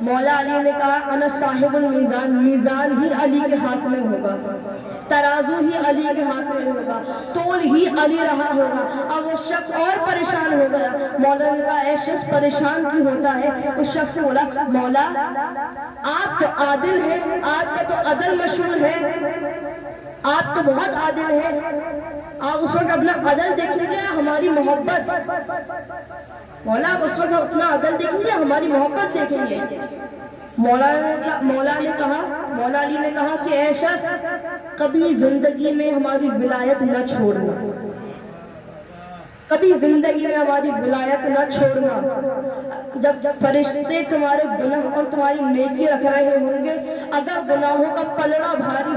مولا علی نے کہا انا صاحب المیزان، میزان ہی علی کے ہاتھ میں ہوگا، ترازو ہی علی کے ہاتھ میں ہوگا، تول ہی علی رہا ہوگا۔ اب وہ شخص اور پریشان ہو گیا۔ مولا نے کہا اے شخص پریشان کیوں ہوتا ہے؟ اس شخص نے بولا مولا آپ تو عادل ہیں، آپ کا تو عدل مشہور ہے، آپ تو بہت عادل ہیں، آپ اس وقت اپنا عدل دیکھیں گے ہماری محبت؟ مولا آپ اس وقت اپنا عدل دیکھیں گے ہماری محبت دیکھیں گے؟ مولا علی نے کہا کہ اے شخص کبھی زندگی میں ہماری ولایت نہ چھوڑنا، کبھی زندگی میں ہماری ولایت نہ چھوڑنا۔ جب فرشتے تمہارے گناہ اور تمہاری نیکی رکھ رہے ہوں گے، اگر گناہوں کا پلڑا بھاری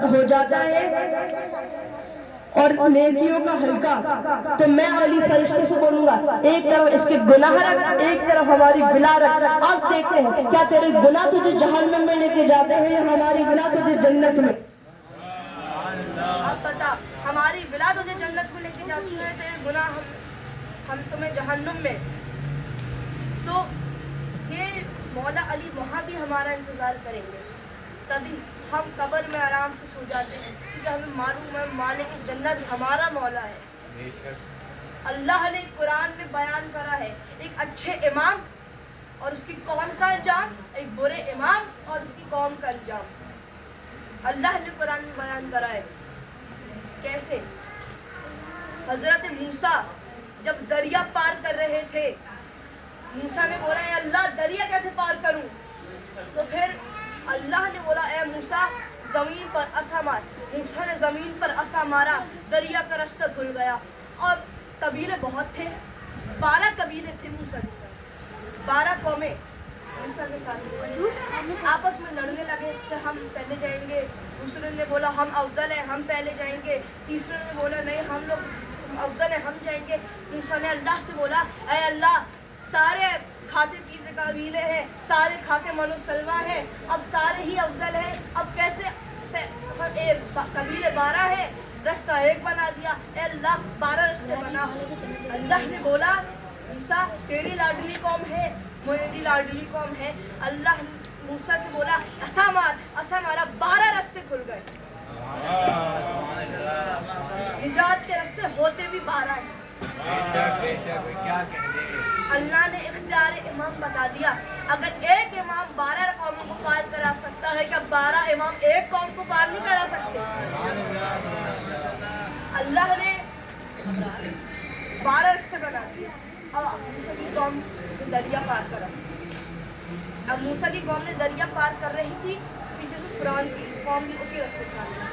ہو جاتا ہے اور نیکیوں کا ہلکا، تو میں علی فرشتے سے بولوں گا ایک طرف اس کے گناہ رکھ، ایک طرف ہماری ولا رکھ۔ اب دیکھتے ہیں کیا تیرے گناہ تجھے جہنم میں لے کے جاتے ہیں یا ہماری ولا تجھے جنت میں؟ اب بتا، ہماری ولا تجھے جنت میں لے کے جاتی ہے، تیرے گناہ ہم تمہیں جہنم میں۔ تو یہ مولا علی وہاں بھی ہمارا انتظار کریں گے، تبھی ہم قبر میں آرام سے سو جاتے ہیں، کیونکہ ہمیں معلوم ہے مالک جنت ہمارا مولا ہے۔ اللہ نے قرآن میں بیان کرا ہے ایک اچھے امام اور اس کی قوم کا انجام، ایک برے امام اور اس کی قوم کا انجام۔ اللہ نے قرآن میں بیان کرا ہے کیسے حضرت موسیٰ جب دریا پار کر رہے تھے، موسیٰ نے بولا اے اللہ دریا کیسے پار کروں؟ تو پھر اللہ نے بولا اے موسیٰ زمین پر عصا مار۔ موسیٰ نے زمین پر عصا مارا، دریا کا رستہ کھل گیا۔ اور قبیلے بہت تھے، 12 قبیلے تھے موسیٰ کے ساتھ، 12 قومیں موسیٰ کے ساتھ آپس میں لڑنے لگے کہ ہم پہلے جائیں گے۔ دوسرے نے بولا ہم افضل ہیں، ہم پہلے جائیں گے۔ تیسرے نے بولا نہیں ہم لوگ افضل ہیں، ہم جائیں گے۔ موسیٰ نے اللہ سے بولا اے اللہ سارے کھاتے پیتے قبیلے ہیں، سارے کھاتے منو سلوا ہیں، اب سارے ہی افضل ہیں، اب کیسے قبیلے 12 ہیں، رستہ ایک بنا دیا۔ اے اللہ 12 رستے بنا۔ اللہ نے بولا موسیٰ تیری لاڈلی قوم ہے، میری لاڈلی قوم ہے۔ اللہ نے موسیٰ سے بولا عصا مار، عصا مارا، 12 رستے کھل گئے۔ نجات کے رستے ہوتے بھی 12 ہیں۔ اللہ نے اختیار امام بتا دیا، اگر ایک امام 12 قوموں کو پار کرا سکتا ہے، کیا 12 امام ایک قوم کو پار نہیں کرا سکتے؟ اللہ نے 12 رستے بنا دیے۔ اب موسیٰ کی قوم نے دریا پار کرا۔ اب موسیٰ کی قوم نے دریا پار کر رہی تھی، پیچھے سے فرعون کی قوم بھی اسی رستے سے آ رہی۔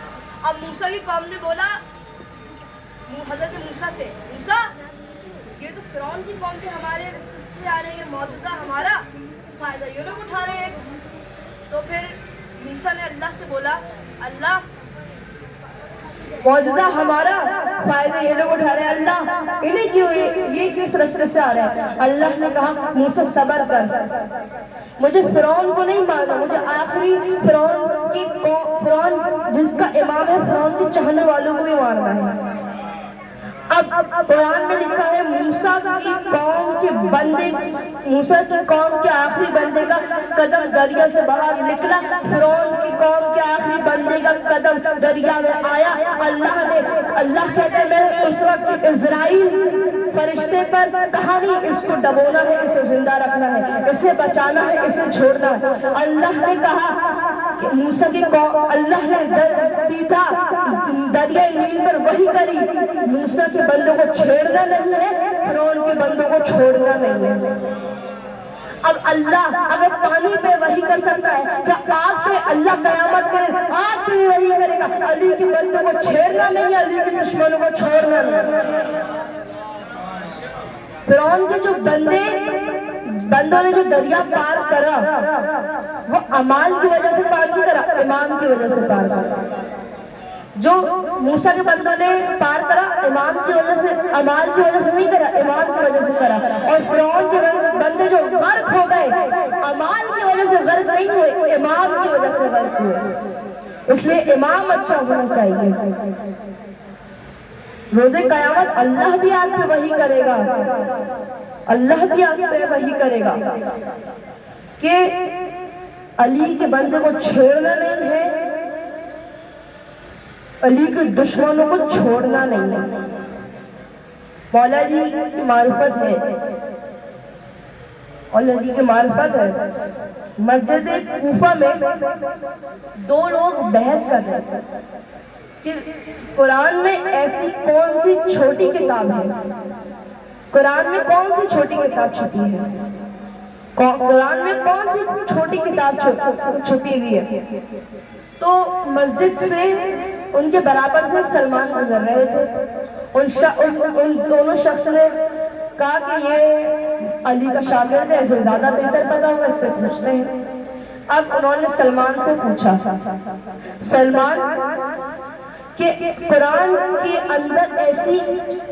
اب موسیٰ کی قوم نے بولا حضرت موسیٰ سے موسیٰ یہ تو فرعون کی قوم کے ہمارے رستے سے آ رہے ہیں، معجزہ ہمارا فائدہ یہ لوگ اٹھا رہے ہیں۔ تو پھر موسیٰ نے اللہ سے بولا اللہ معجزہ ہمارا فائدہ یہ لوگ اٹھا رہے ہیں، اللہ انہیں کیوں یہ کس رستے سے آ رہے ہیں؟ اللہ نے کہا موسیٰ صبر کر، مجھے فرعون کو نہیں ماننا، مجھے آخری فرعون جس کا امام ہے فرعون کے چاہنے والوں کو بھی ماننا ہے۔ اب قرآن میں لکھا ہے موسیٰ کی قوم کے بندے، موسیٰ کی قوم کے آخری بندے کا قدم دریا سے باہر نکلا، فرعون کی قوم کے آخری بندے کا قدم دریا میں آیا۔ اللہ کہتے ہیں میں اس وقت اسرائیل فرشتے پر کہانی اس کو ڈبونا ہے، اسے زندہ رکھنا ہے، اسے بچانا ہے، اسے چھوڑنا ہے۔ اللہ نے کہا کہ موسیٰ کی قوم، اللہ نے سیدھا دریا نیل پر وحی کری، موسیٰ کے بندوں کو چھیڑنا نہیں ہے، فرعون کے بندوں کو چھوڑنا نہیں ہے۔ اب اللہ اگر پانی پہ وحی کر سکتا ہے کیا آگ پہ اللہ قیامت کے آگ پہ وحی کرے گا؟ علی کے بندوں کو چھیڑنا نہیں ہے، علی کے دشمنوں کو چھوڑنا نہیں ہے۔ فرعون کے جو بندوں نے جو دریا پار کرا وہ اعمال کی وجہ سے پار نہیں کرا، امام کی وجہ سے پار کرا۔ جو موسیٰ کے بندوں نے پار کرا امام کی وجہ سے، اعمال کی وجہ سے نہیں کرا، امام کی وجہ سے کرا۔ اور فرعون کے بندے جو غرق ہو گئے اعمال کی وجہ سے غرق نہیں ہوئے، امام کی وجہ سے غرق ہوئے۔ اس لیے امام اچھا ہونا چاہیے۔ روز قیامت اللہ بھی آپ پہ وحی کرے گا، اللہ بھی آپ پہ وحی کرے گا۔ کہ علی کے بندے کو چھیڑنا نہیں ہے، علی کے دشمنوں کو چھوڑنا نہیں ہے۔ مولا علی کی معرفت ہے، مولا علی کی معرفت ہے۔ مسجد کوفہ میں دو لوگ بحث کر رہے تھے کہ قرآن میں ایسی کون سی چھوٹی کتاب ہے، قرآن میں کون سی چھوٹی کتاب چھپی ہے، قرآن میں کون سی چھوٹی کتاب چھپی ہوئی ہے۔ تو مسجد سے ان کے برابر سے سلمان گزر رہے تھے، ان دونوں شخص نے کہا کہ یہ علی کا شاگرد ہے، اسے زیادہ بہتر پتا ہوگا، اس سے پوچھتے ہیں۔ اب انہوں نے سلمان سے پوچھا، سلمان کہ قرآن کے اندر ایسی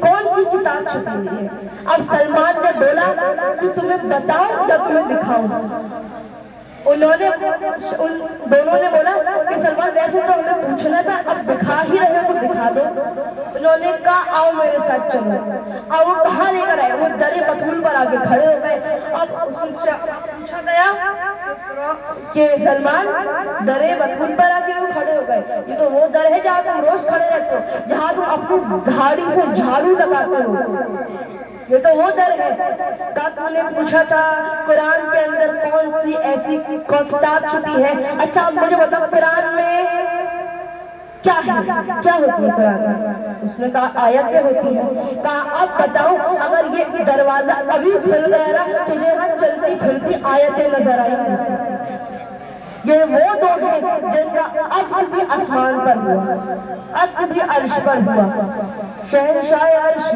کون سی کتاب چھپی ہوئی ہے؟ اب سلمان نے بولا کہ تمہیں بتاؤں یا تمہیں دکھاؤں؟ ان دونوں نے بولا کہ سلمان ویسے تو ہمیں پوچھنا تھا، اب دکھا ہی رہے ہو تو دکھا دو۔ انہوں نے کہا آؤ میرے ساتھ چلو۔ اب وہ کہاں لے کر آئے؟ وہ در بطول پر آگے کھڑے ہو گئے۔ اب اس سے پوچھا گیا کہ سلمان در بطول پر آگے کھڑے ہو گئے، یہ تو وہ در ہے جہاں تم روز کھڑے رہتے ہو، جہاں تم اپنی دھاڑی سے جھاڑو لگاتے ہو، یہ تو وہ در ہے۔ کہا تو نے پوچھا تھا قرآن کے اندر کون سی ایسی کتاب چھپی ہے؟ اچھا اب مجھے بتاؤ قرآن میں کیا ہے، کیا ہوتی ہے قرآن میں؟ اس نے کہا آیتیں ہوتی ہیں۔ کہا اب بتاؤ اگر یہ دروازہ ابھی کھل گیا نا، تجھے یہاں چلتی پھرتی آیتیں نظر آئی۔ یہ وہ دو ہیں جن کا عقد بھی آسمان پر ہوا، عقد بھی عرش پر ہوا، شہنشاہ عرش۔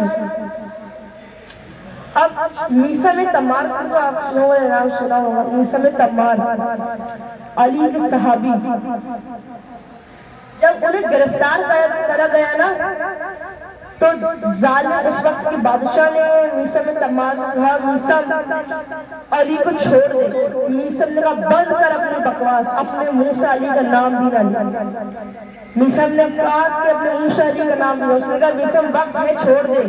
اب میثم تمار کا تو آپ لوگوں نے نام سنا ہوگا، میثم تمار علی کے صحابی، جب انہیں گرفتار کرا گیا نا تو ظالم اس وقت کی بادشاہ نے میثم تمار کو کہا میثم علی کو چھوڑ دے۔ میثم نے کہا بند کر اپنی بکواس، اپنے منہ سے علی کا نام بھی نہ لے۔ میثم نے کہا کہ اپنے منہ سے علی کا نام بھی نہ لے۔ اس نے کہا میثم وقت ہے چھوڑ دے،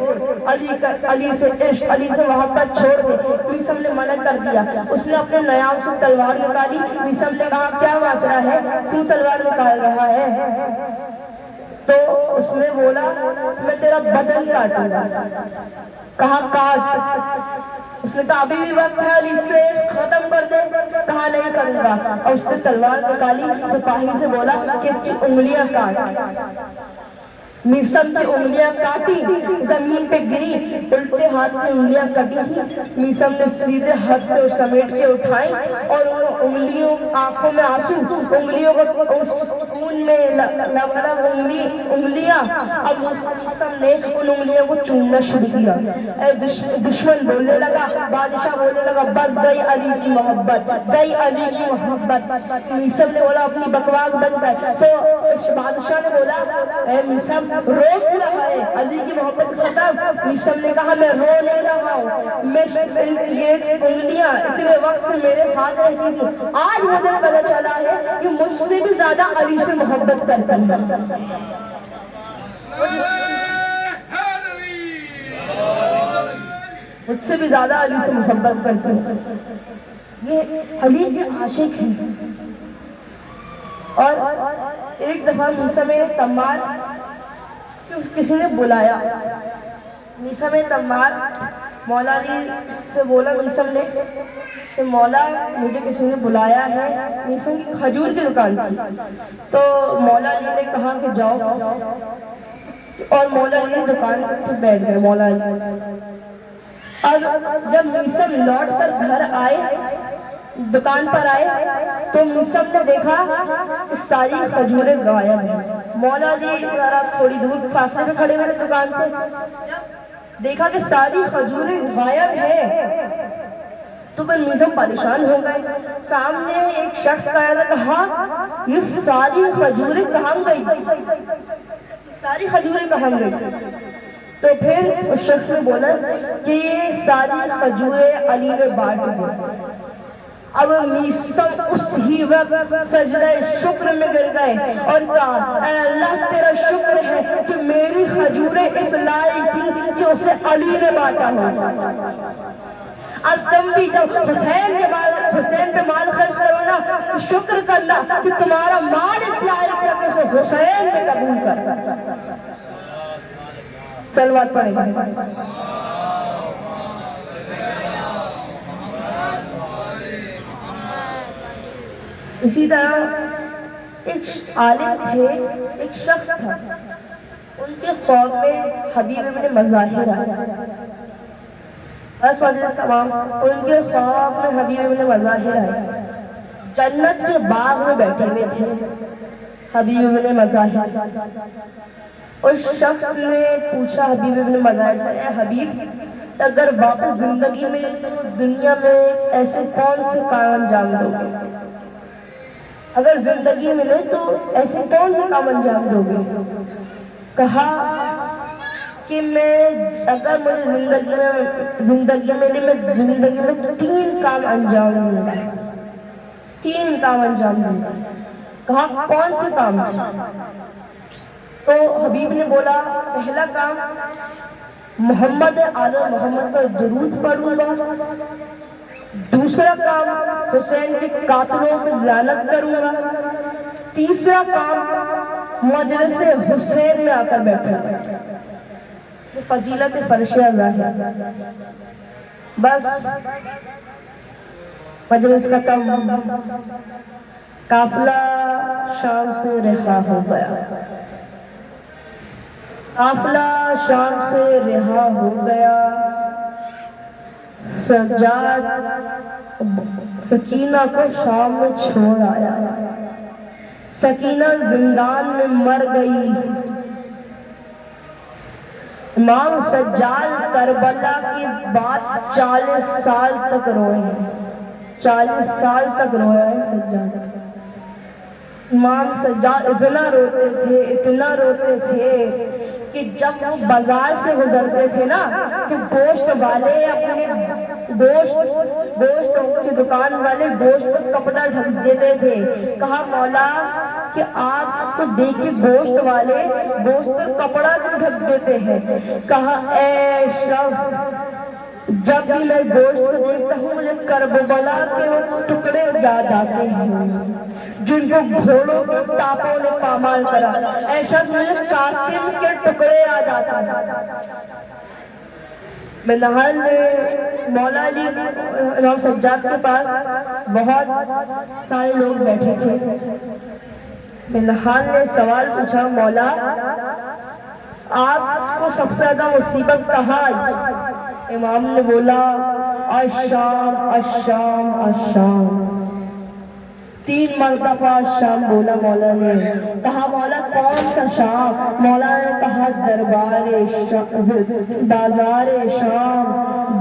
علی سے عشق، علی سے محبت چھوڑ دے۔ میثم نے منع کر دیا۔ اس نے اپنے نیام سے تلوار نکالی۔ میثم نے کہا کیا ماجرا ہے، کیوں تلوار نکال رہا ہے؟ تو اس نے بولا میں تیرا بدن کاٹوں گا۔ کہا کاٹ۔ اس نے کہا ابھی بھی وقت ہے علی سے ختم کر دے۔ کہا نہیں کروں گا۔ اور اس نے تلوار نکالی، سپاہی سے بولا کہ اس کی انگلیاں کاٹ۔ میثم کی انگلیاں کاٹی، زمین پہ گری، الٹے ہاتھ کی انگلیاں کٹی تھی۔ میثم نے سیدھے ہاتھ سے سمیٹ کے اٹھائیں اور انگلیوں آنکھوں میں آنسو، انگلیوں کو خون میں لبلب انگلیاں۔ اب میثم نے ان انگلیوں کو چومنا شروع کیا۔ دشمن بولنے لگا، بادشاہ بولنے لگا بس گئی علی کی محبت، گئی علی کی محبت۔ میثم نے بولا اپنی بکواس بند کر۔ تو اس بادشاہ نے بولا اے میثم رو کیوں رہا ہے، علی کی محبت ختم؟ میثم نے کہا میں رو نہیں رہا ہوں، یہ انگلیاں اتنے وقت سے میرے ساتھ رہتی تھی، آج مجھے پتہ چلا ہے کہ مجھ سے بھی زیادہ علی سے محبت کرتی ہیں۔ مجھ سے بھی زیادہ علی سے محبت کرتی ہیں۔ یہ علی کے عاشق ہیں۔ اور ایک دفعہ میثم تمار کسی نے بلایا، میثم تمار مولا علی سے بولا میثم نے کہ مولا مجھے کسی نے بلایا ہے۔ میثم کی کھجور کی دکان تھی، تو مولا علی نے کہا کہ جاؤ، اور مولا علی دکان پہ بیٹھ گئے۔ مولا علی اب جب میثم لوٹ کر گھر آئے، دکان پر آئے، تو میثم نے دیکھا کہ ساری کھجوریں غائب ہیں۔ مولا علی ذرا تھوڑی دور فاصلے میں کھڑے ہوئے تھے دکان سے، دیکھا کہ ساری کھجوریں غائب ہیں تو پھر میثم پریشان ہو گئے۔ سامنے ایک شخص کھڑا تھا، کہا یہ ساری کھجوریں کہاں گئی، ساری کھجوریں کہاں گئی؟ تو پھر اس شخص نے بولا کہ یہ ساری کھجوریں علی نے بانٹ دی۔ اب میثم اس ہی وقت سجدہ شکر میں گر گئے اور کہا اے اللہ تیرا شکر ہے کہ میری کھجوریں اس لائق تھی کہ اسے علی نے بانٹا ہو۔ اب تم بھی جب حسین پہ مال خرچ کرو نا تو شکر کرنا کہ تمہارا مال اس لائق ہے کہ اسے حسین میں قبول کر. صلوات پڑھیں گے. اسی طرح ایک عالم تھے، ایک شخص تھا، ان کے خواب میں حبیب ابن مظاہر آیا. بس مجلس تمام. ان کے خواب میں حبیب ابن مظاہر آیا. جنت کے باغ میں بیٹھے ہوئے تھے حبیب ابن مظاہر. اس شخص نے پوچھا حبیب ابن مظاہر سے، اے حبیب، اگر واپس زندگی ملے تو دنیا میں ایسے کون سے کام انجام دو گے؟ اگر زندگی ملے تو ایسے کون سے کام انجام دو گے؟ کہا کہ اگر مجھے زندگی ملے میں زندگی میں 3 کام انجام دوں گا. 3 کام انجام دوں گا. کہا کون سے کام؟ تو حبیب نے بولا، پہلا کام محمد آل محمد پر درود پڑھوں گا. دوسرا کام حسین کے قاتلوں پر لعنت کروں گا. تیسرا کام مجلس حسین میں آ کر بیٹھوں گا. فضیلت فرش ظاہر. بس مجلس ختم. قافلہ شام سے رہا ہو گیا. قافلہ شام سے رہا ہو گیا. سجاد سکینہ کو شام میں چھوڑ آیا. سکینہ زندان میں مر گئی. امام سجاد کربلا کی بات 40 سال تک روئے ہیں. 40 سال تک رویا ہے سجاد. امام سجاد اتنا روتے تھے کہ جب وہ بازار سے گزرتے تھے نا تو گوشت والے اپنے گوشت کی دکان والے گوشت پر کپڑا ڈھک دیتے تھے. کہا مولا کہ آپ کو دیکھ کے گوشت والے گوشت پر کپڑا کیوں ڈھک دیتے ہیں؟ کہا اے شخص، جب بھی میں گوشت کو دیکھتا ہوں مجھے کربلا کے وہ ٹکڑے یاد آتے ہیں جن کو گھوڑوں کے ٹاپوں نے پامال کرا. اے شخص، مجھے قاسم کے ٹکڑے یاد آتے ہیں. منہال نے مولا علی امام سجاد کے پاس بہت سارے لوگ بیٹھے تھے. منہال نے سوال پوچھا، مولا آپ کو سب سے زیادہ مصیبت کہاں آئی؟ امام نے بولا، الشام الشام الشام. 3 مرتبہ شام بولا مولا نے. کہا مولا کون سا شام؟ مولا نے کہا بازار شام،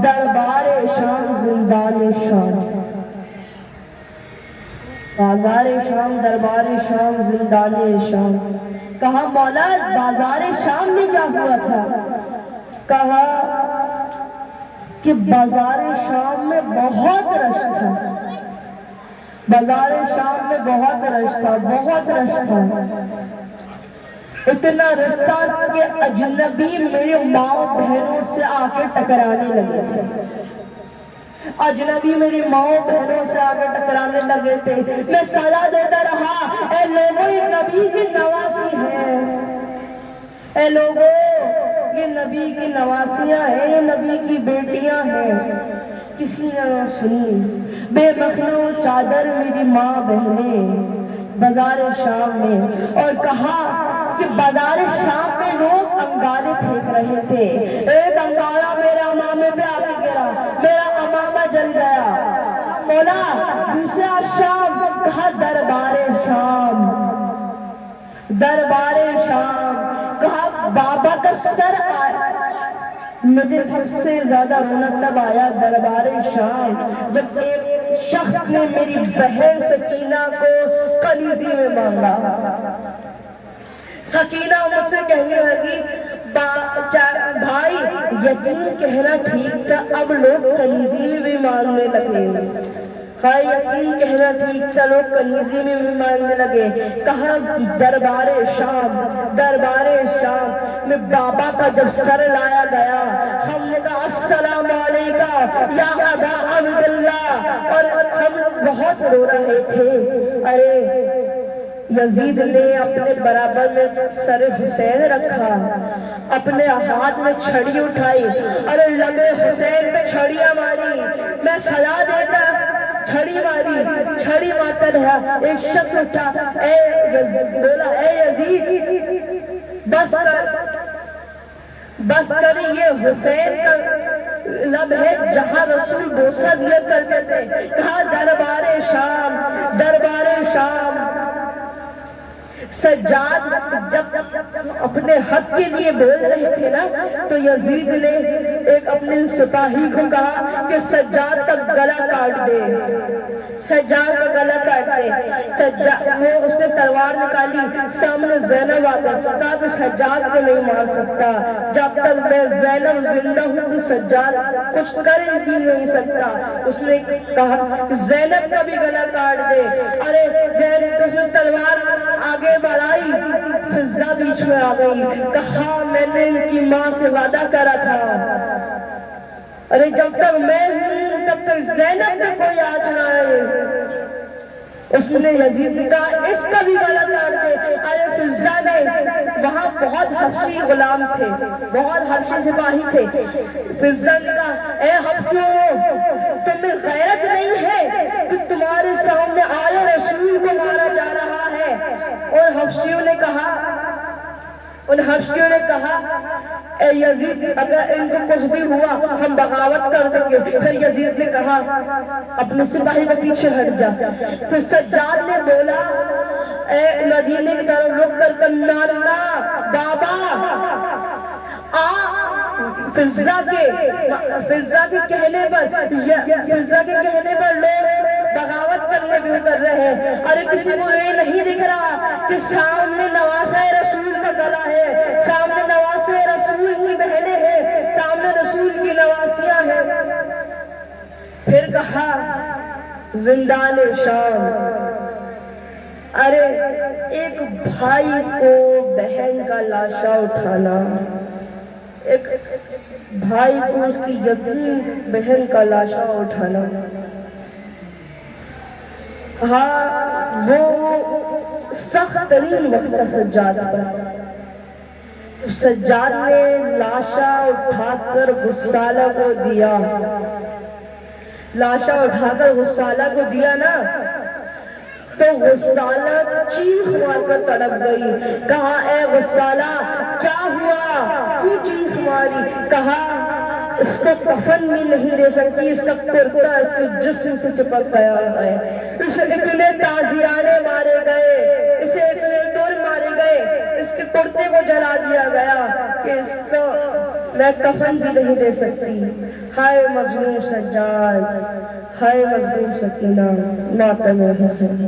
دربار شام، زندان شام. بازار شام، دربار شام، زندان شام. کہا مولا بازار شام میں کیا ہوا تھا؟ کہا کہ بازار شام میں بہت رش تھا. بازار شام میں بہت رش تھا. اتنا رش تھا کہ اجنبی میرے ماؤں بہنوں سے آ کے ٹکرانے لگے تھے. اجنبی میری ماؤں بہنوں سے آ کے ٹکرانے لگے تھے. میں صلاح دیتا رہا، اے لوگوں یہ نبی کی نواسی ہیں. اے لوگوں یہ نبی کی نواسیاں ہیں، یہ نبی کی بیٹیاں ہیں. کسی نے نہ سنی. بے مخلو چادر میری ماں بہنیں بازار شام میں. اور کہا کہ بازار شام میں لوگ انگارے پھینک رہے تھے. ایک انگارہ میرا امامے پہ آ کے گرا، میرا امامہ جل گیا. مولا دوسرا شام. کہا دربار شام. کہا بابا کا سر آیا. مجھے سب سے زیادہ رونا تب آیا دربار شام جب ایک شخص نے میری بہن سکینہ کو کنیزی میں مانگا. سکینہ مجھ سے کہنے لگی، بھائی یتیم کہنا ٹھیک تھا، اب لوگ کنیزی میں بھی مانگنے لگے. ہائے یقین کہنا ٹھیک تھا، لوگ کنیزی میں بھی مانگنے لگے. کہا دربار شام میں بابا کا جب سر لایا گیا، ہم نے کہا السلام علیکم یا ابا عبداللہ، اور ہم بہت رو رہے تھے. ارے یزید نے اپنے برابر میں سر حسین رکھا، اپنے ہاتھ میں چھڑی اٹھائی اور لب حسین پہ چھڑیاں ماری. میں سزا دیتا، چھڑی ماری، چھڑی مارتا رہا. ایک شخص اٹھا، بولا اے یزید بس کر، یہ حسین کا لب ہے جہاں رسول بوسہ دیا کرتے تھے. کہا دربار شام. سجاد جب اپنے حق کے لیے بول رہے تھے نا، تو یزید نے ایک اپنے سپاہی کو کہا کہ سجاد کا گلا کاٹ دے. اس نے تلوار نکالی، سامنے زینب آ گئی. کہا کہ سجاد کو نہیں مار سکتا، جب تک میں زینب زندہ ہوں تو سجاد کچھ کر بھی نہیں سکتا. اس نے کہا زینب کا بھی گلا کاٹ دے. ارے زینب، تو اس نے تلوار آگے بڑھائی، فضہ بیچ میں آ گئی. کہا میں نے ان کی ماں سے وعدہ کرا تھا، ارے جب تک میں ہوں تب تک زینب پہ کوئی آنچ نہ آئے. اس نے یزید نے کہا اس کا بھی گلا کاٹ دے. ارے فضہ نے، وہاں بہت حبشی غلام تھے، بہت حبشی سپاہی تھے. فضہ نے کہا اے حبشیوں، تمہیں غیرت نہیں ہے کہ تمہارے سامنے آل رسول کو مارا جا رہا ہے. اور حبشیوں نے کہا اے یزید، اگر ان کو کچھ بھی ہوا ہم بغاوت کر دیں گے. پھر یزید نے کہا اپنے سپاہی کو پیچھے ہٹ جا. پھر سجاد نے بولا اے مدینے کی طرف رک کر نانا بابا آ. فضہ کے کہنے پر لوگ بغاوت کرنے بھی اتر رہے ہیں. ارے کسی کو یہ نہیں دکھ رہا کہ سامنے نواسہ رسول کا گلا ہے، سامنے نواسہ رسول کی بہنیں ہیں، سامنے رسول کی نواسیاں ہیں. پھر کہا زندان شام. ارے ایک بھائی کو بہن کا لاشا اٹھانا، ایک بھائی کو اس کی یتیم بہن کا لاشا اٹھانا. ہاں وہ سخت ترین وقت تھا سجاد پر. سجاد نے لاشا اٹھا کر غسالہ کو دیا. لاشا اٹھا کر غسالہ کو دیا نا، تو غسالہ چیخ مار کر تڑپ گئی. کہا اے غسالہ کیا ہوا، کیوں چیخ ماری؟ کہا اس کو کفن بھی نہیں دے سکتی، اس کا کرتا اس کے جسم سے چپک گیا ہے. اسے اتنے تازیانے مارے گئے، اسے اتنے دور مارے گئے، اس کے کرتے کو جلا دیا گیا کہ اس کو میں کفن بھی نہیں دے سکتی. ہائے مظلوم سجاد، ہائے مظلوم سکینہ، ماتم حسین.